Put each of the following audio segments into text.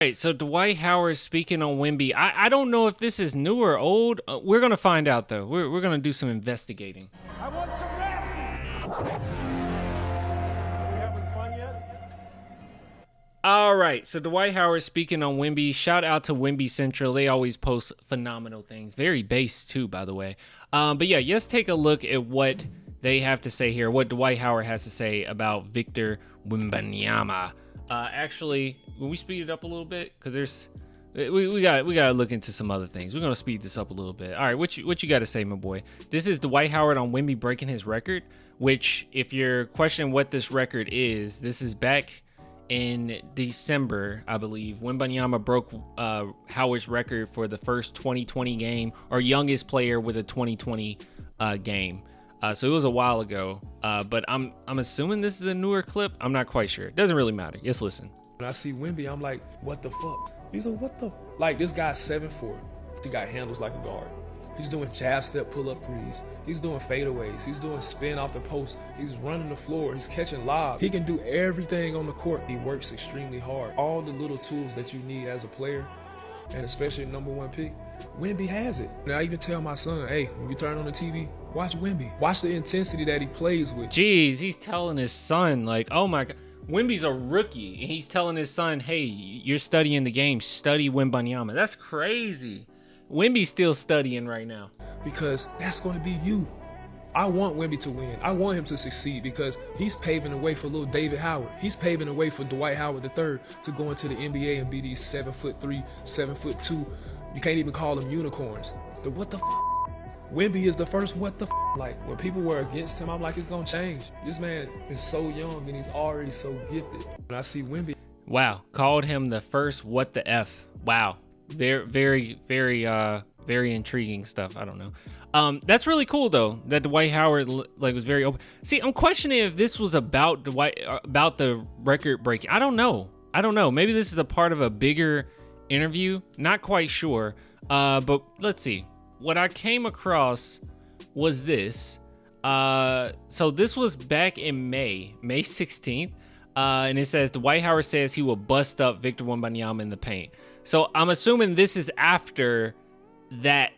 Right, so Dwight Howard speaking on Wemby. I don't know if this is new or old. We're gonna find out though. We're gonna do some investigating. I want some rest. Are we having fun yet? All right, so Dwight Howard speaking on Wemby. Shout out to Wemby Central. They always post phenomenal things. Very based too, by the way. But yeah, let's take a look at what they have to say here. What Dwight Howard has to say about Victor Wembanyama. Actually, when we speed it up a little bit, because we gotta look into some other things. We're gonna speed this up a little bit. All right, what you got to say, my boy? This is Dwight Howard on Wemby breaking his record. Which, if you're questioning what this record is, this is back in December, I believe. Wembanyama broke Howard's record for the first 2020 game, or youngest player with a 2020 game. So it was a while ago, but I'm assuming this is a newer clip. I'm not quite sure. It doesn't really matter. Just listen. When I see Wemby, I'm like, what the fuck? He's like, what the? Like, this guy's 7'4". He got handles like a guard. He's doing jab step pull-up threes. He's doing fadeaways. He's doing spin off the post. He's running the floor. He's catching lobs. He can do everything on the court. He works extremely hard. All the little tools that you need as a player, and especially #1 pick, Wemby has it. And I even tell my son, hey, when you turn on the TV, watch Wemby. Watch the intensity that he plays with. Jeez, he's telling his son, like, oh my God. Wemby's a rookie, and he's telling his son, hey, you're studying the game. Study Wembanyama. That's crazy. Wemby's still studying right now. Because that's going to be you. I want Wemby to win. I want him to succeed because he's paving the way for little David Howard. He's paving the way for Dwight Howard III to go into the NBA and be these 7'3", 7'2". You can't even call them unicorns. The what the f***? Wemby is the first what the f***. Like, when people were against him, I'm like, it's going to change. This man is so young and he's already so gifted. When I see Wemby. Wow. Called him the first what the F. Wow. Very intriguing stuff. I don't know. That's really cool though that Dwight Howard was very open. See, I'm questioning if this was about Dwight, about the record breaking. I don't know. Maybe this is a part of a bigger interview. Not quite sure. But let's see. What I came across was this. So this was back in May 16th. And it says Dwight Howard says he will bust up Victor Wembanyama in the paint. So I'm assuming this is after that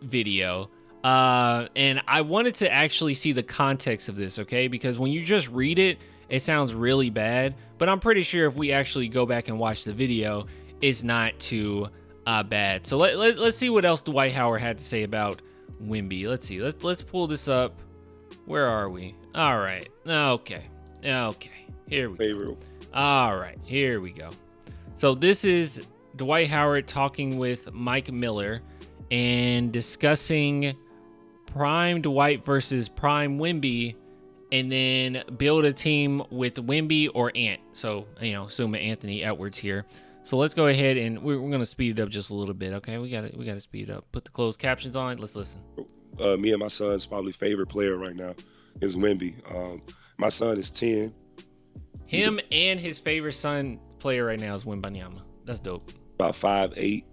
video. And I wanted to actually see the context of this, okay? Because when you just read it, it sounds really bad. But I'm pretty sure if we actually go back and watch the video, it's not too bad. So let's see what else Dwight Howard had to say about Wemby. Let's see. Let's pull this up. Where are we? All right. Okay. Here we go. All right. Here we go. So this is Dwight Howard talking with Mike Miller and discussing prime Dwight versus prime Wemby, and then build a team with Wemby or Ant. So, assuming Anthony Edwards here. So let's go ahead and we're going to speed it up just a little bit. Okay, we got to speed it up. Put the closed captions on. Let's listen. Me and my son's probably favorite player right now is Wemby. My son is 10. Him and his favorite son player right now is Wembanyama. That's dope. About 5'8".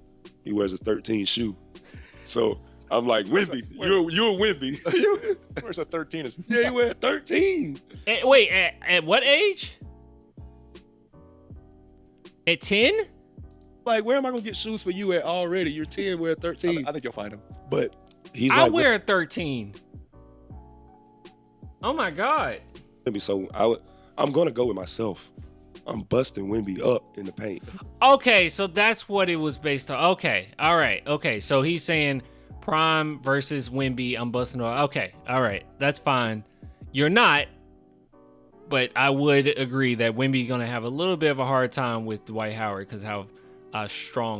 He wears a 13 shoe. So I'm like, Wemby, you're a Wemby. Where's a 13? Yeah, he wears 13. Wait, at what age? At 10? Like, where am I gonna get shoes for you at already? You're 10, wear 13. I think you'll find him. But he's I wear a 13. Oh my God. Wemby, so I'm gonna go with myself. I'm busting Wemby up in the paint. Okay, so that's what it was based on. Okay, all right. Okay, so he's saying prime versus Wemby. I'm busting up. Okay, all right. That's fine. You're not, but I would agree that Wemby gonna have a little bit of a hard time with Dwight Howard because how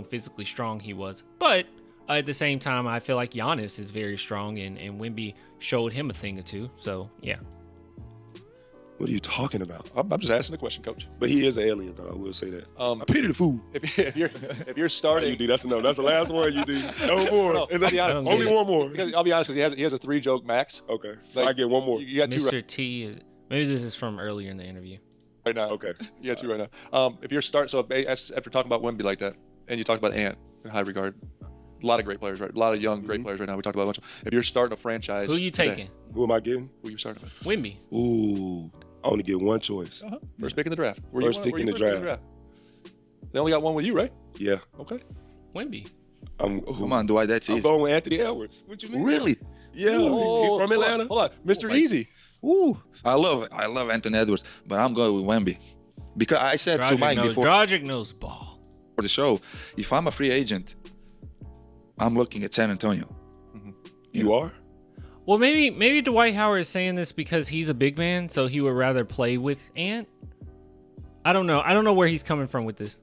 physically strong he was. But at the same time, I feel like Giannis is very strong, and Wemby showed him a thing or two. So yeah. What are you talking about? I'm just asking the question, Coach. But he is an alien, though. I will say that. I pity the fool. If you're starting, you do. That's the last one. You do. No more. No, only one more. Because I'll be honest, because he has a 3-joke max. Okay, so I get one more. You got two. Mr. T. Maybe this is from earlier in the interview. Right now. Okay. You got two right now. If you're after talking about Wemby like that, and you talked about Ant in high regard, a lot of great players, right? A lot of young great players right now. We talked about a bunch. If you're starting a franchise, who you taking? Who am I getting? Who you starting with? Wemby. Ooh. I only get one choice. First pick in the draft. First pick in the draft. They only got one with you, right? Yeah. Okay. Wemby. Come on, Dwight, that's I'm easy. going with Anthony Edwards. What you mean? Really? Yeah. Oh, He from Atlanta. Hold on. Mr. Easy. Ooh, I love Anthony Edwards, but I'm going with Wemby. Because I said to Mike before Dragic knows ball. the show, if I'm a free agent, I'm looking at San Antonio. You are? Well, maybe Dwight Howard is saying this because he's a big man, so he would rather play with Ant. I don't know. I don't know where he's coming from with this.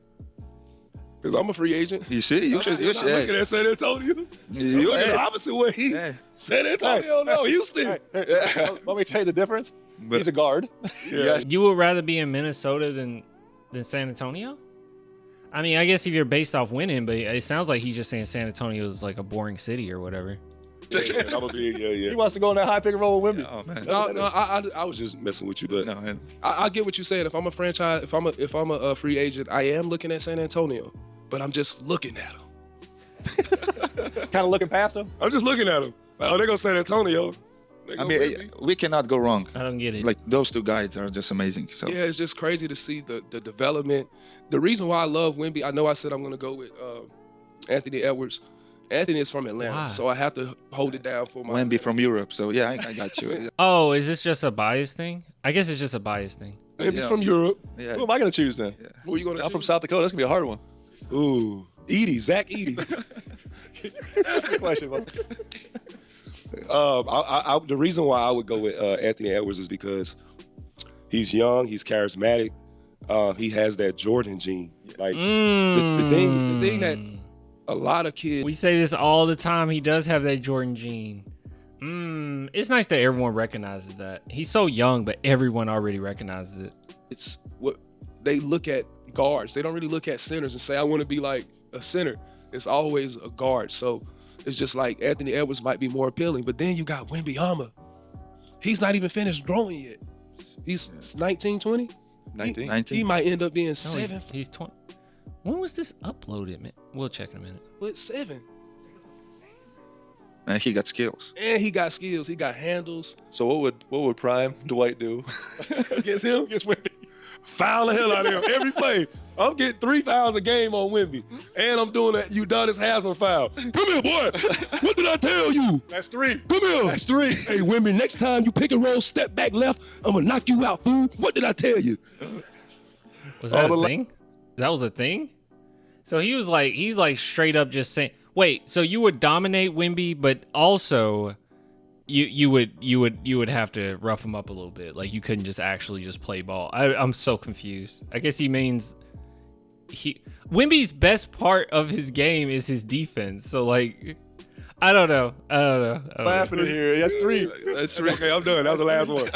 Because I'm a free agent. You see, you I'm should. not looking at San Antonio. I'm looking at the opposite way. San Antonio, no, Houston. Hey, let me tell you the difference. But- He's a guard. Yeah. You would rather be in Minnesota than San Antonio? I mean, I guess if you're based off winning, but it sounds like he's just saying San Antonio is like a boring city or whatever. I'm a big, He wants to go in that high pick and roll with Wemby. Oh man. No, I was just messing with you, but No, man. I get what you're saying. If I'm a franchise, if I'm a free agent, I am looking at San Antonio, but I'm just looking at them. Kind of looking past him. I'm just looking at them. Like, oh, they go San Antonio. They I go mean, Wemby. we cannot go wrong. I don't get it. Like those two guys are just amazing. So Yeah, it's just crazy to see the development. The reason why I love Wemby, I know I said I'm going to go with Anthony Edwards. Anthony is from Atlanta, Why? so I have to hold it down for my Wemby from Europe. So yeah, I got you. Oh, is this just a bias thing? I guess it's just a bias thing. Wemby's Yeah. from Europe. Yeah. Who am I going to choose then? Who are you going to I'm from South Dakota. That's going to be a hard one. Ooh, Zach Edey. That's the question. Bro. The reason why I would go with Anthony Edwards is because he's young, he's charismatic, he has that Jordan gene. Like the thing that a lot of kids. We say this all the time. He does have that Jordan gene. It's nice that everyone recognizes that. He's so young, but everyone already recognizes it. It's what they look at guards. They don't really look at centers and say, I want to be like a center. It's always a guard. So it's just like Anthony Edwards might be more appealing. But then you got Wembanyama. He's not even finished growing yet. He's 19, 20? 19. 19. He might end up being No, 7 he's 20. When was this uploaded, man? We'll check in a minute. foot 7. And he got skills. And he got skills. He got handles. So what would prime Dwight do Against him, against Wemby? foul the hell out of him every play. I'm getting 3 fouls a game on Wemby, and I'm doing that Udonis Haslam foul. Come here, boy. What did I tell you? That's 3. Come here. That's 3. Hey, Wemby, next time you pick and roll, step back left, I'm gonna knock you out, fool. What did I tell you? Was that a thing? That was a thing? So he's like straight up just saying, wait, so you would dominate Wemby, but also you would have to rough him up a little bit. Like you couldn't just actually just play ball. I'm so confused. I guess he means Wemby's best part of his game is his defense. So like I don't know. Laughing in here. That's 3. That's Okay, I'm done. That was the last one.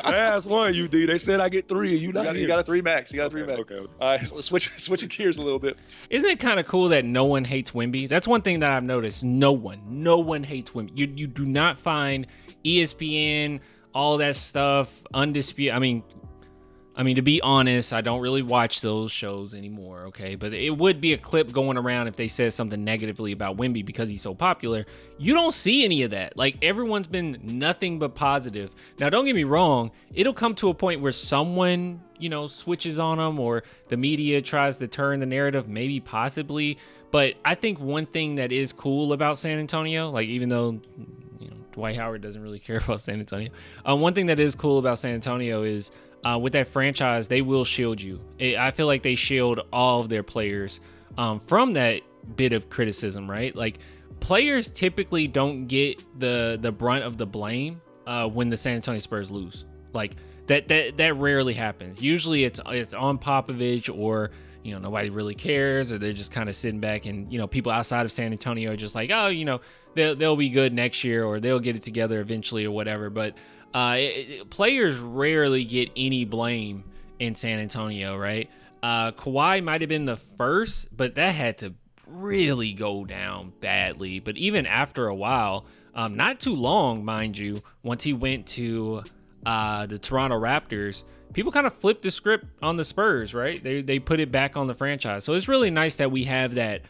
Last one, UD. They said I get 3, and you not You here. got a 3 max. You got a 3 max. Okay. All right, so switching gears a little bit. Isn't it kind of cool that no one hates Wemby? That's one thing that I've noticed. No one hates Wemby. You do not find ESPN, all that stuff, undisputed. I mean, to be honest, I don't really watch those shows anymore, okay? But it would be a clip going around if they said something negatively about Wemby because he's so popular. You don't see any of that. Like, everyone's been nothing but positive. Now, don't get me wrong. It'll come to a point where someone, switches on him or the media tries to turn the narrative, maybe possibly. But I think one thing that is cool about San Antonio, like, even though, Dwight Howard doesn't really care about San Antonio. One thing that is cool about San Antonio is with that franchise, they will shield you. I feel like they shield all of their players from that bit of criticism, right? Like players typically don't get the brunt of the blame when the San Antonio Spurs lose. Like that rarely happens. Usually it's on Popovich or nobody really cares, or they're just kind of sitting back and people outside of San Antonio are just like, oh, they'll be good next year or they'll get it together eventually or whatever. But players rarely get any blame in San Antonio, right? Kawhi might have been the first, but that had to really go down badly. But even after a while, not too long, mind you, once he went to the Toronto Raptors, people kind of flipped the script on the Spurs, right? They put it back on the franchise. So it's really nice that we have that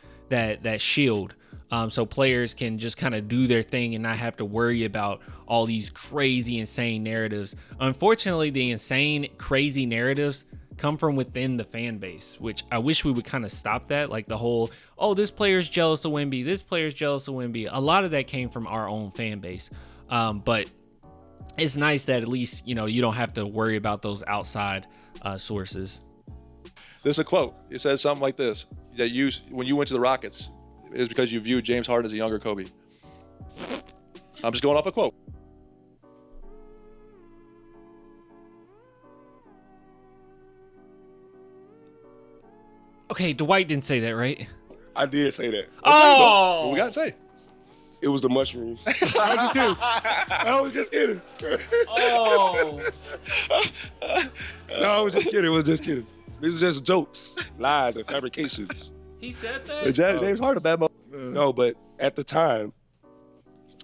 shield. So players can just kind of do their thing and not have to worry about all these crazy, insane narratives. Unfortunately, the insane, crazy narratives come from within the fan base, which I wish we would kind of stop that. Like the whole, oh, this player's jealous of Wemby, this player's jealous of Wemby. A lot of that came from our own fan base. But it's nice that at least, you don't have to worry about those outside sources. This is a quote. It says something like this, that when you went to the Rockets, it was because you viewed James Harden as a younger Kobe. I'm just going off a quote. Okay, Dwight didn't say that, right? I did say that. Oh! What we got to say? It was the mushrooms. I was just kidding. Oh! No, I was just kidding. I was just kidding. These are just jokes, lies, and fabrications. He said that? James Harden, bad mo. No, but at the time,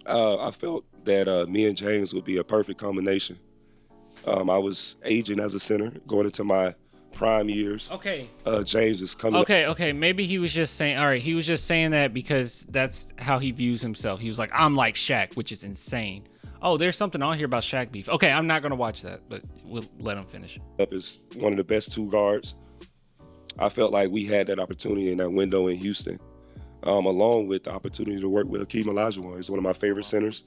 I felt that me and James would be a perfect combination. I was aging as a center, going into my prime years. Okay. James is coming. Okay. Maybe he was just saying, all right, he was just saying that because that's how he views himself. He was like, I'm like Shaq, which is insane. Oh, there's something on here about Shaq beef. Okay, I'm not going to watch that, but we'll let him finish. Up is one of the best two guards. I felt like we had that opportunity in that window in Houston, along with the opportunity to work with Hakeem Olajuwon. He's one of my favorite centers.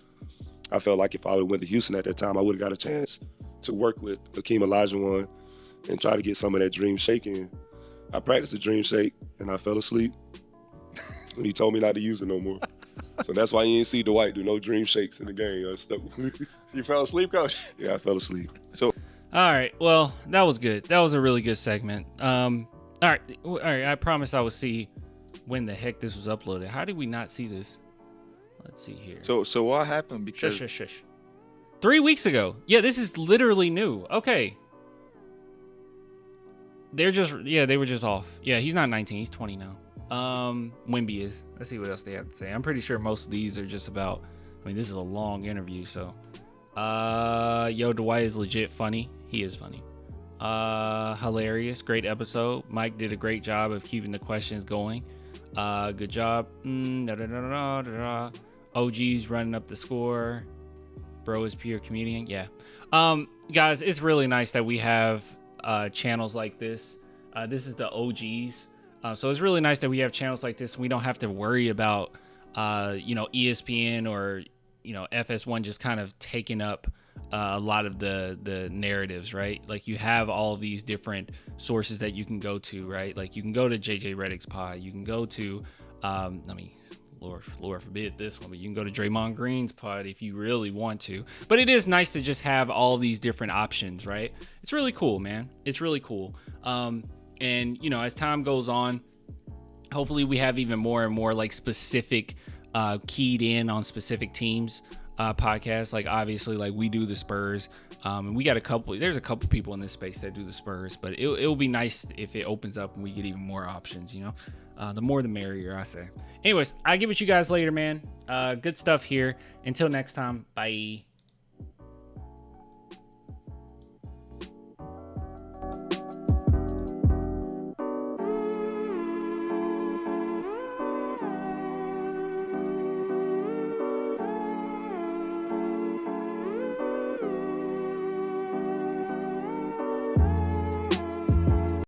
I felt like if I would have went to Houston at that time, I would have got a chance to work with Hakeem Olajuwon and try to get some of that dream shake in. I practiced the dream shake, and I fell asleep. And he told me not to use it no more. So that's why you didn't see Dwight do no dream shakes in the game. I stuck with me. You fell asleep, Coach? Yeah, I fell asleep. So, All right. Well, that was good. That was a really good segment. All right. I promised I would see when the heck this was uploaded. How did we not see this? Let's see here. So what happened? Because Shush. 3 weeks ago. Yeah, this is literally new. Okay. They were just off. Yeah, he's not 19. He's 20 now. Wemby is. Let's see what else they have to say. I'm pretty sure most of these are just about, this is a long interview, so. Dwight is legit funny. He is funny. Hilarious. Great episode. Mike did a great job of keeping the questions going. Good job. OG's running up the score. Bro is pure comedian. Yeah. Guys, it's really nice that we have channels like this. This is the OGs. So it's really nice that we have channels like this and we don't have to worry about, ESPN or, FS1 just kind of taking up a lot of the narratives, right? Like you have all these different sources that you can go to, right? Like you can go to JJ Redick's pod. You can go to, Lord forbid this one, but you can go to Draymond Green's pod if you really want to. But it is nice to just have all these different options, right? It's really cool, man. It's really cool. And, as time goes on, hopefully we have even more and more like specific keyed in on specific teams podcasts. Like obviously like we do the Spurs and we got there's a couple people in this space that do the Spurs, but it'll be nice if it opens up and we get even more options, the more the merrier, I say. Anyways, I'll get with you guys later, man. Good stuff here. Until next time, bye.